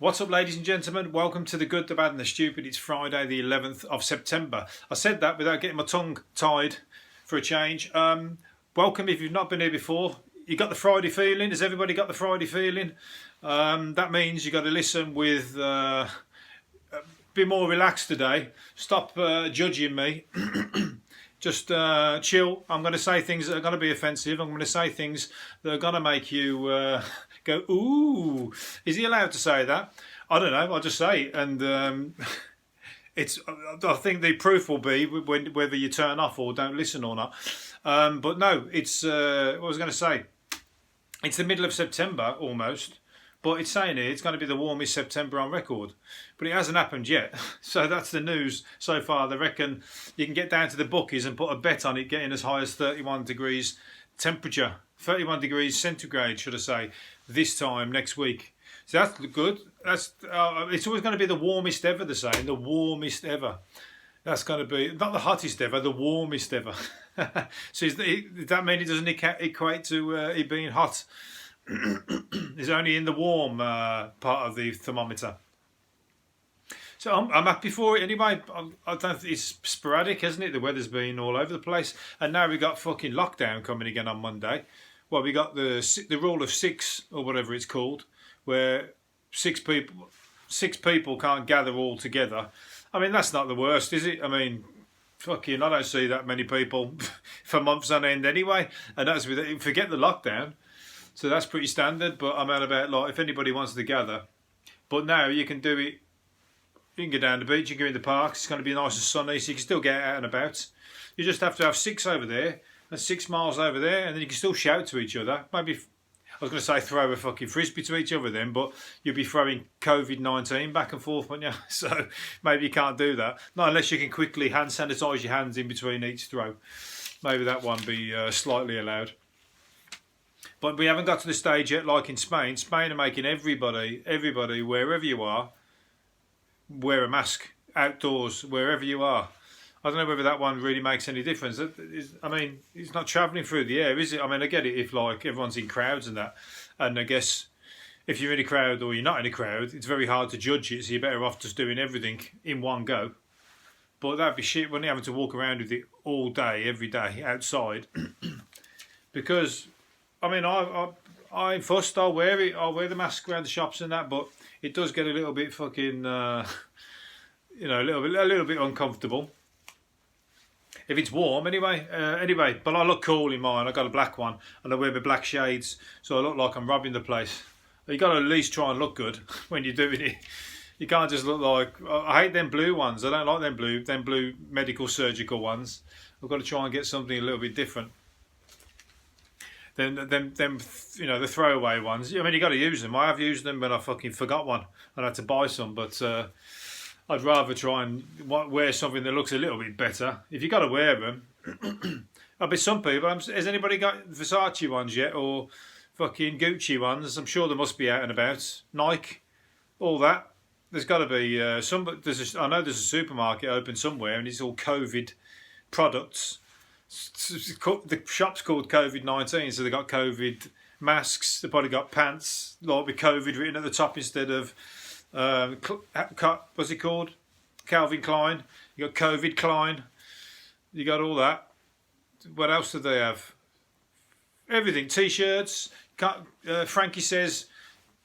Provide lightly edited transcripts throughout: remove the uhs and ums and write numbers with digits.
What's up, ladies and gentlemen? Welcome to The Good, the Bad and the Stupid. It's Friday the 11th of September. I said that without getting my tongue tied for a change. Welcome if you've not been here before. You got the Friday feeling? Has everybody got the Friday feeling? That means you got to listen with... be more relaxed today. Stop judging me. Just chill. I'm going to say things that are going to be offensive. I'm going to say things that are going to make you go, ooh. Is he allowed to say that? I don't know. I'll just say it. And it's. I think the proof will be whether you turn off or don't listen or not. But no, it's. What I was going to say. It's the middle of September almost. But it's saying here it's going to be the warmest September on record. But it hasn't happened yet. So that's the news so far. They reckon you can get down to the bookies and put a bet on it getting as high as 31 degrees temperature. 31 degrees centigrade, should I say, this time next week. So that's good. It's always going to be the warmest ever, they're saying. The warmest ever. That's going to be, not the hottest ever, the warmest ever. So does that mean it doesn't equate to it being hot? It's only in the warm part of the thermometer. So I'm happy for it anyway. I don't think it's sporadic, hasn't it? The weather's been all over the place, and now we got fucking lockdown coming again on Monday. Well, we got the rule of six or whatever it's called, where six people can't gather all together. I mean, that's not the worst, is it? I mean, fucking, I don't see that many people for months on end anyway, and that's forget the lockdown. So that's pretty standard, but I'm out about like if anybody wants to gather. But now you can do it. You can go down the beach, you can go in the parks. It's going to be nice and sunny, so you can still get out and about. You just have to have 6 over there and 6 miles over there, and then you can still shout to each other. Maybe I was going to say throw a fucking frisbee to each other then, but you'd be throwing COVID-19 back and forth, wouldn't you? So maybe you can't do that. Not unless you can quickly hand sanitize your hands in between each throw. Maybe that one be slightly allowed. But we haven't got to the stage yet, like in Spain. Spain are making everybody, wherever you are, wear a mask outdoors, wherever you are. I don't know whether that one really makes any difference. I mean, it's not travelling through the air, is it? I mean, I get it if like everyone's in crowds and that. And I guess if you're in a crowd or you're not in a crowd, it's very hard to judge it. So you're better off just doing everything in one go. But that'd be shit when you're having to walk around with it all day, every day, outside. Because... I mean, I'm fussed. I'll wear it. I'll wear the mask around the shops and that, but it does get a little bit fucking, a little bit uncomfortable. If it's warm, anyway. But I look cool in mine. I got a black one, and I wear my black shades, so I look like I'm robbing the place. You got to at least try and look good when you're doing it. You can't just look like. I hate them blue ones. I don't like them blue medical surgical ones. I've got to try and get something a little bit different. Them, the throwaway ones. I mean, you got to use them. I have used them, but I fucking forgot one. I had to buy some, but I'd rather try and wear something that looks a little bit better. If you got to wear them, I'll be some people. Has anybody got Versace ones yet, or fucking Gucci ones? I'm sure they must be out and about. Nike, all that. There's got to be some. I know there's a supermarket open somewhere, and it's all COVID products. The shop's called COVID-19, so they got COVID masks. They probably got pants like with COVID written at the top instead of what's it called? Calvin Klein. You got COVID Klein. You got all that. What else do they have? Everything. T-shirts. Frankie says,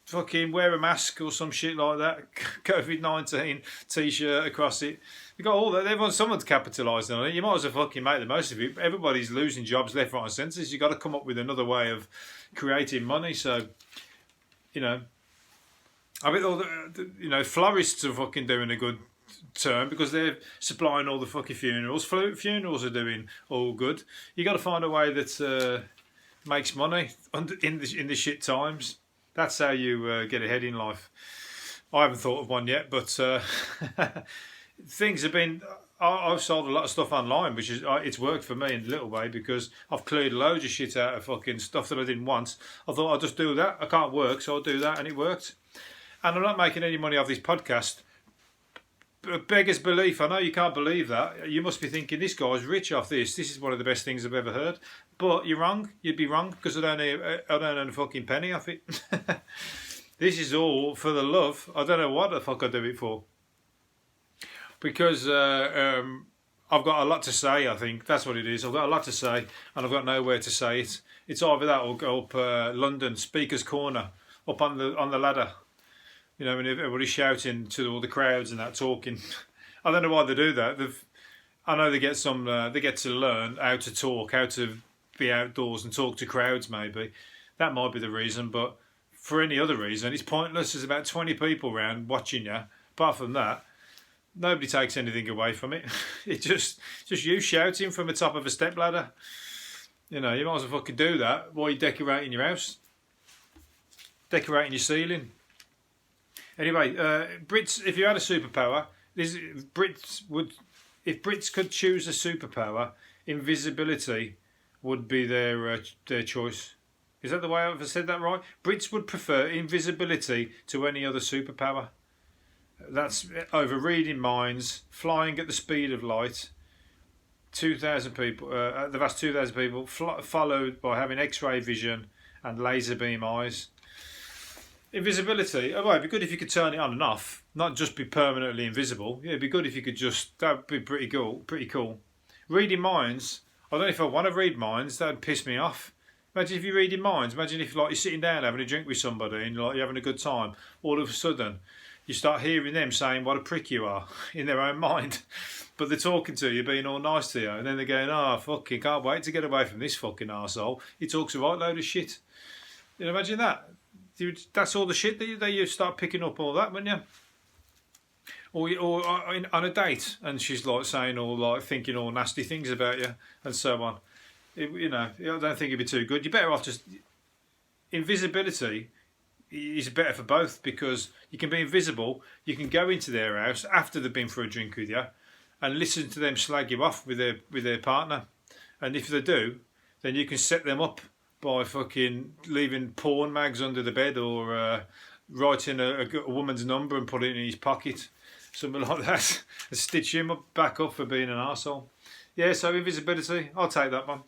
"Fucking wear a mask" or some shit like that. COVID-19 T-shirt across it. You got all that. Someone's capitalising on it. You might as well fucking make the most of it. Everybody's losing jobs left, right, and centre. You've got to come up with another way of creating money. So, I mean, all the florists are fucking doing a good turn because they're supplying all the fucking funerals. Funerals are doing all good. You got to find a way that makes money in the shit times. That's how you get ahead in life. I haven't thought of one yet, but. Things have been. I've sold a lot of stuff online, which is it's worked for me in a little way because I've cleared loads of shit out of fucking stuff that I didn't want. I thought I'll just do that. I can't work, so I'll do that, and it worked. And I'm not making any money off this podcast. Beggar's belief. I know you can't believe that. You must be thinking this guy's rich off this. This is one of the best things I've ever heard. But you're wrong. You'd be wrong because I don't earn a fucking penny off it. This is all for the love. I don't know what the fuck I do it for. Because I've got a lot to say, I think. That's what it is. I've got a lot to say, and I've got nowhere to say it. It's either that or go up London, Speaker's Corner, up on the ladder. You know, when everybody's shouting to all the crowds and that, talking. I don't know why they do that. I know they get to learn how to talk, how to be outdoors and talk to crowds, maybe. That might be the reason, but for any other reason, it's pointless. There's about 20 people around watching you. Apart from that, nobody takes anything away from it. It's just you shouting from the top of a stepladder. You know, you might as well fucking do that while you're decorating your house, decorating your ceiling. Anyway, Brits, if you had a superpower, if Brits could choose a superpower, invisibility would be their choice. Is that the way I've said that right? Brits would prefer invisibility to any other superpower. That's over reading minds, flying at the speed of light. 2,000 people, the vast 2,000 people, followed by having X-ray vision and laser beam eyes. Invisibility. Oh, well, it'd be good if you could turn it on and off, not just be permanently invisible. Yeah, it'd be good if you could just. That'd be pretty cool. Pretty cool. Reading minds. I don't know if I want to read minds. That'd piss me off. Imagine if you're reading minds. Imagine if like you're sitting down having a drink with somebody and like you're having a good time. All of a sudden, you start hearing them saying what a prick you are in their own mind. But they're talking to you, being all nice to you, and then they're going, "Oh, fucking can't wait to get away from this fucking arsehole. He talks a right load of shit." You know, imagine that. That's all the shit that you start picking up, all that, wouldn't you? Or on a date, and she's like saying all like thinking all nasty things about you, and so on. You know, I don't think it'd be too good. You're better off just invisibility is better for both, because you can be invisible. You can go into their house after they've been for a drink with you, and listen to them slag you off with their partner. And if they do, then you can set them up by fucking leaving porn mags under the bed, or writing a woman's number and putting it in his pocket, something like that, and stitch him back up for being an arsehole. Yeah, so invisibility, I'll take that one.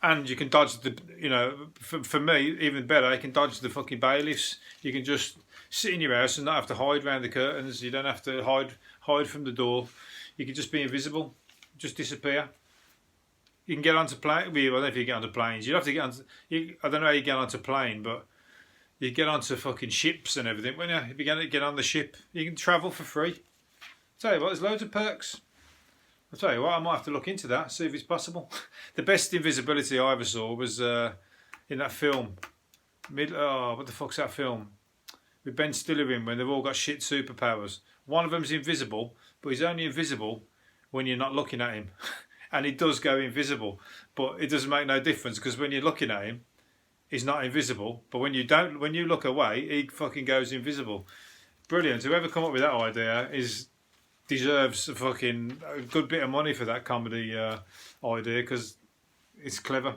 And you can dodge the, you know, for me, even better, you can dodge the fucking bailiffs. You can just sit in your house and not have to hide around the curtains. You don't have to hide from the door. You can just be invisible, just disappear. You can get onto plane. Well, I don't know if you get onto planes. You'd have to get onto. I don't know how you get onto plane, but you get onto fucking ships and everything. When you, if you're going to get on the ship, you can travel for free. Tell you what, there's loads of perks. I'll tell you what, I might have to look into that, see if it's possible. The best invisibility I ever saw was in that film. What the fuck's that film? With Ben Stiller in, when they've all got shit superpowers. One of them's invisible, but he's only invisible when you're not looking at him. And he does go invisible, but it doesn't make no difference, because when you're looking at him, he's not invisible. But when you look away, he fucking goes invisible. Brilliant. Whoever come up with that idea deserves a fucking good bit of money for that comedy idea, because it's clever.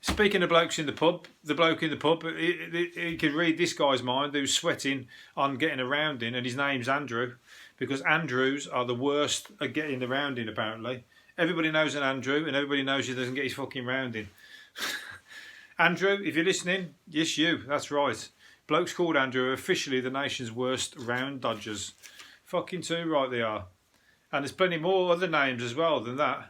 Speaking of blokes in the pub, the bloke in the pub, he can read this guy's mind who's sweating on getting around in, and his name's Andrew, because Andrews are the worst at getting around in, apparently. Everybody knows an Andrew, and everybody knows he doesn't get his fucking round in. Andrew, if you're listening, yes, you, that's right. Blokes called Andrew are officially the nation's worst round dodgers. Fucking too right they are. And there's plenty more other names as well than that.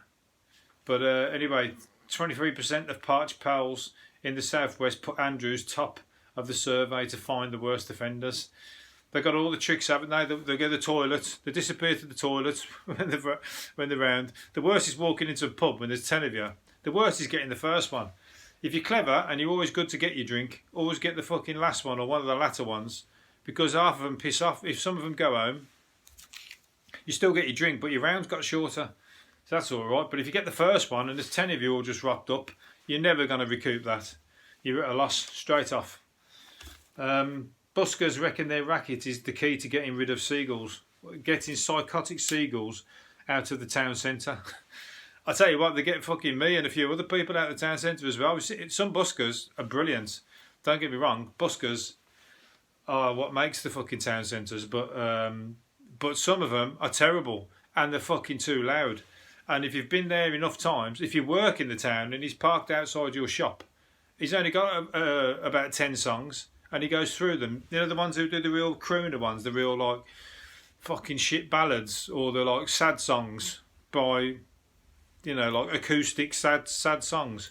But anyway, 23% of parched pals in the southwest put Andrews top of the survey to find the worst offenders. They got all the tricks, haven't they? They go to the toilet. They disappear to the toilet when they're round. The worst is walking into a pub when there's 10 of you. The worst is getting the first one. If you're clever and you're always good to get your drink, always get the fucking last one or one of the latter ones, because half of them piss off. If some of them go home, you still get your drink, but your round's got shorter. So that's all right. But if you get the first one and there's 10 of you all just rocked up, you're never going to recoup that. You're at a loss straight off. Buskers reckon their racket is the key to getting rid of seagulls, getting psychotic seagulls out of the town centre. I tell you what, they get fucking me and a few other people out of the town centre as well. Some buskers are brilliant. Don't get me wrong, buskers are what makes the fucking town centres, but some of them are terrible and they're fucking too loud. And if you've been there enough times, if you work in the town and he's parked outside your shop He's only got about 10 songs, and he goes through them. You know, the ones who do the real crooner ones, the real like fucking shit ballads, or the like sad songs by, you know, like acoustic sad songs.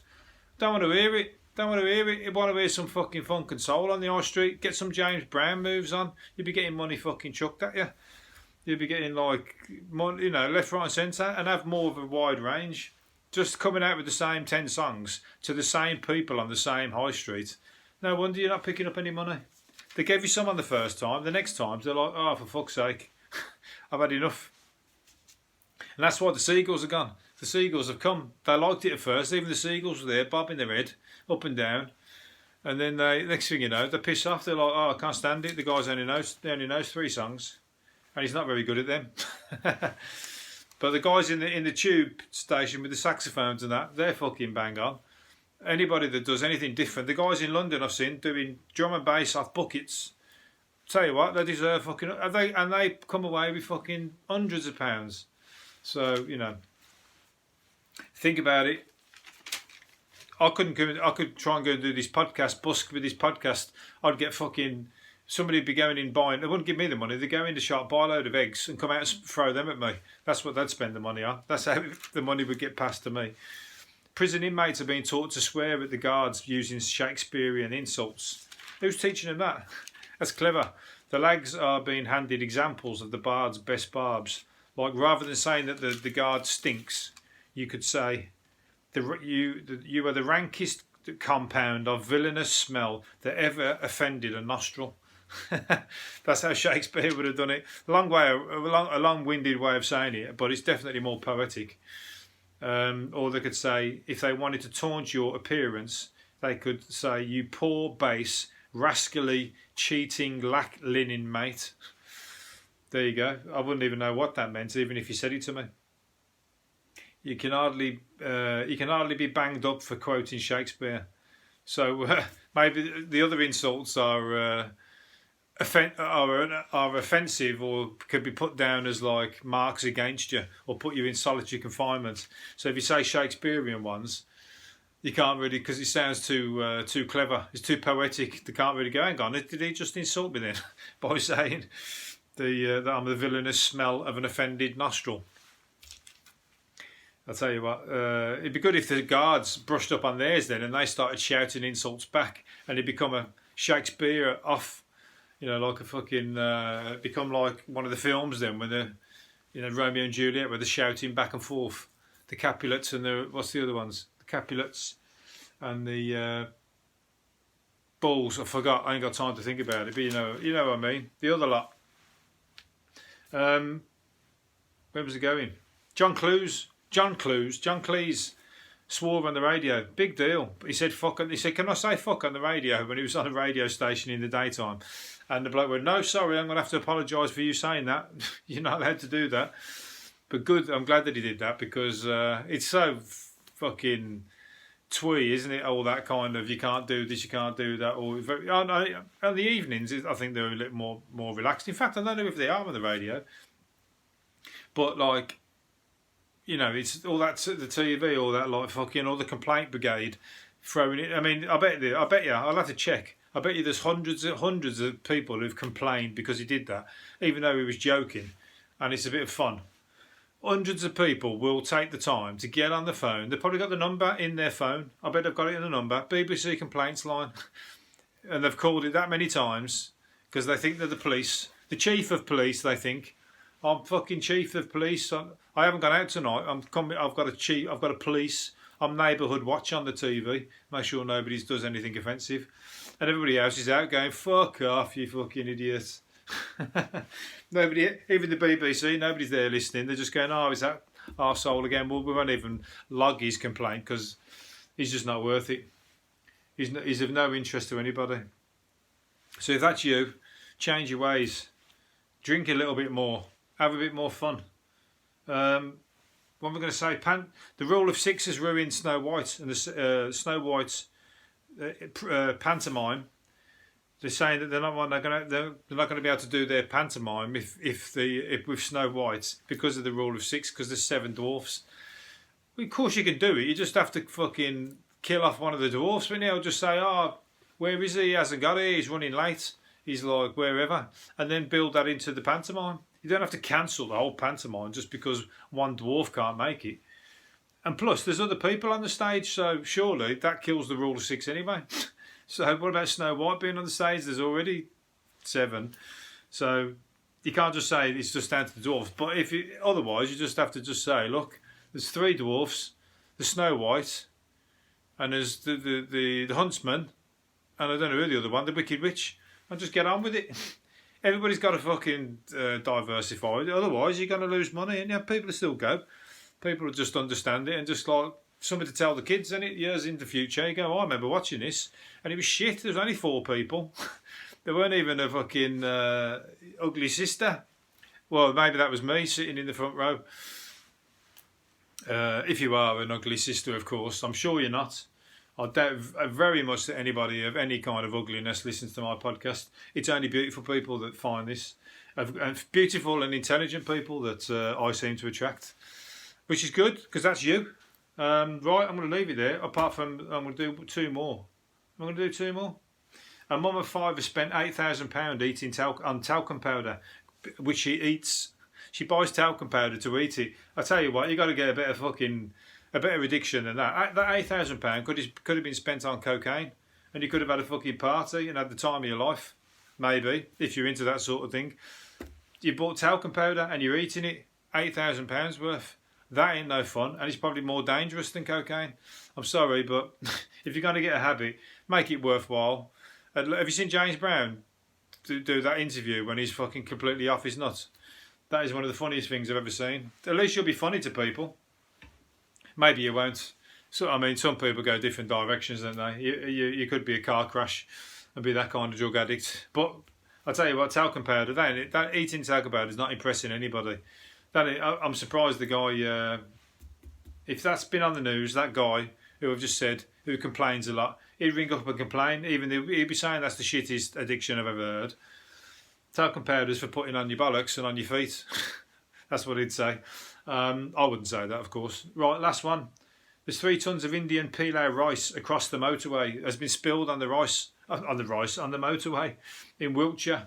Don't want to hear it. Don't want to hear it. You want to hear some fucking funk and soul on the high street? Get some James Brown moves on. You'll be getting money fucking chucked at you. You'll be getting like, you know, left, right, and centre, and have more of a wide range. Just coming out with the same 10 songs to the same people on the same high street. No wonder you're not picking up any money. They gave you some on the first time. The next time they're like, oh, for fuck's sake, I've had enough. And that's why the Seagulls are gone. The Seagulls have come. They liked it at first. Even the Seagulls were there, bobbing their head up and down. And then next thing you know, they piss off. They're like, oh, I can't stand it. The guy only knows 3 songs, and he's not very good at them. But the guys in the tube station with the saxophones and that, they're fucking bang on. Anybody that does anything different, the guys in London I've seen doing drum and bass off buckets. Tell you what, they deserve fucking. And they come away with fucking hundreds of pounds. So you know, think about it. I could try and go and do this podcast, busk with this podcast. I'd get fucking. Somebody would be going in buying. They wouldn't give me the money. They'd go in the shop, buy a load of eggs, and come out and throw them at me. That's what they'd spend the money on. That's how the money would get passed to me. Prison inmates are being taught to swear at the guards using Shakespearean insults. Who's teaching them that? That's clever. The lags are being handed examples of the bard's best barbs. Like, rather than saying that the guard stinks, you could say, you are the rankest compound of villainous smell that ever offended a nostril. That's how Shakespeare would have done it. A long-winded way of saying it, but it's definitely more poetic. Or they could say, if they wanted to taunt your appearance, they could say, you poor, base, rascally, cheating, lack linen mate. There you go. I wouldn't even know what that meant, even if you said it to me. You can hardly be banged up for quoting Shakespeare. So maybe the other insults are offensive, or could be put down as like marks against you, or put you in solitary confinement. So if you say Shakespearean ones, you can't really, because it sounds too clever. It's too poetic. They can't really go, hang on, did he just insult me then by saying that I'm the villainous smell of an offended nostril? I'll tell you what, it'd be good if the guards brushed up on theirs then, and they started shouting insults back, and it become a Shakespeare off. You know, like a fucking, become like one of the films then, when the, you know, Romeo and Juliet, where they're shouting back and forth. The Capulets and what's the other ones? The Capulets and the Bulls. I forgot, I ain't got time to think about it, but you know what I mean. The other lot. Where was it going? John Cleese swore on the radio. Big deal. He said fuck. He said, can I say fuck on the radio, when he was on a radio station in the daytime? And the bloke went, no, sorry, I'm going to have to apologise for you saying that. You're not allowed to do that. But good, I'm glad that he did that, because it's so fucking twee, isn't it? All that kind of, you can't do this, you can't do that. Or on the evenings, I think they're a little more relaxed. In fact, I don't know if they are on the radio. But like, you know, it's all that, the TV, all that, like fucking, all the complaint brigade throwing it. I mean, I bet you, I'll have to check. I bet you there's hundreds of people who've complained because he did that, even though he was joking, and it's a bit of fun. Hundreds of people will take the time to get on the phone. They've probably got the number in their phone. I bet they've got it in the number, BBC complaints line, and they've called it that many times because they think they're the police, the chief of police. They think, I'm fucking chief of police. I haven't gone out tonight. I've got a police. I'm neighbourhood watch on the TV. Make sure nobody does anything offensive. And everybody else is out going, fuck off, you fucking idiots. Nobody, even the BBC, nobody's there listening. They're just going, oh, is that arsehole again? Well, we won't even log his complaint because he's just not worth it. He's of no interest to anybody. So if that's you, change your ways. Drink a little bit more. Have a bit more fun. What am I going to say? The rule of 6 has ruined Snow White, and the Snow White's pantomime. They're saying that they're not going to be able to do their pantomime if with Snow White because of the rule of 6, because there's 7 dwarfs. Well, of course you can do it. You just have to fucking kill off one of the dwarfs, wouldn't he? Or just say, oh, where is he? He hasn't got it. He's running late. He's like wherever. And then build that into the pantomime. You don't have to cancel the whole pantomime just because one dwarf can't make it. And plus, there's other people on the stage, so surely that kills the rule of 6 anyway. So what about Snow White being on the stage? There's already 7. So you can't just say it's just down to the dwarfs. But otherwise, you just have to just say, look, there's 3 dwarfs, the Snow White, and there's the huntsman, and I don't know who the other one, the Wicked Witch, and just get on with it. Everybody's got to fucking diversify. Otherwise, you're going to lose money, and people will still go. People will just understand it and just like something to tell the kids, and years in the future, you go, oh, I remember watching this, and it was shit. There was only 4 people. There weren't even a fucking ugly sister. Well, maybe that was me sitting in the front row. If you are an ugly sister, of course. I'm sure you're not. I doubt very much that anybody of any kind of ugliness listens to my podcast. It's only beautiful people that find this. Beautiful and intelligent people that I seem to attract. Which is good, because that's you. Right, I'm going to leave it there. Apart from, I'm going to do 2 more. I'm going to do 2 more. A mum of 5 has spent £8,000 eating on talcum powder, which she eats. She buys talcum powder to eat it. I tell you what, you got to get a better addiction than that. That £8,000 could have been spent on cocaine, and you could have had a fucking party and had the time of your life. Maybe, if you're into that sort of thing. You bought talcum powder and you're eating it, £8,000 worth. That ain't no fun, and it's probably more dangerous than cocaine. I'm sorry, but if you're going to get a habit, make it worthwhile. Have you seen James Brown do that interview when he's fucking completely off his nuts? That is one of the funniest things I've ever seen. At least you'll be funny to people. Maybe you won't. So I mean, some people go different directions, don't they? You could be a car crash and be that kind of drug addict. But I'll tell you what, talcum powder, that eating talcum powder is not impressing anybody. I'm surprised the guy, if that's been on the news, that guy who I've just said, who complains a lot, he'd ring up and complain, even though he'd be saying that's the shittest addiction I've ever heard. Talcum powder's for putting on your bollocks and on your feet. That's what he'd say. I wouldn't say that, of course. Right, last one. There's 3 tons of Indian pilau rice across the motorway. Has been spilled on the motorway in Wiltshire.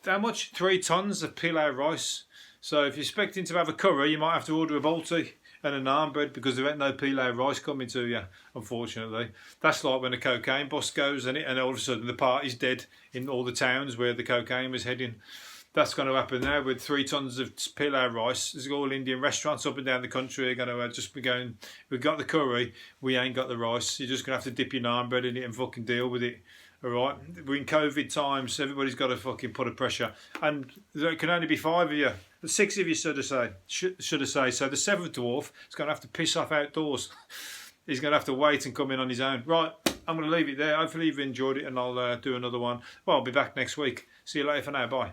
How much? 3 tons of pilau rice. So if you're expecting to have a curry, you might have to order a Balti and a naan bread because there ain't no pilau rice coming to you, unfortunately. That's like when a cocaine bus goes and all of a sudden the party's dead in all the towns where the cocaine was heading. That's going to happen now with 3 tons of pilau rice. There's all Indian restaurants up and down the country are going to just be going, we've got the curry, we ain't got the rice. You're just going to have to dip your naan bread in it and fucking deal with it. All right, we're in COVID times. Everybody's got to fucking put a pressure, and there can only be 5 of you. 6 of you should have say. So the 7th dwarf is going to have to piss off outdoors. He's going to have to wait and come in on his own. Right, I'm going to leave it there. Hopefully you've enjoyed it, and I'll do another one. Well, I'll be back next week. See you later for now. Bye.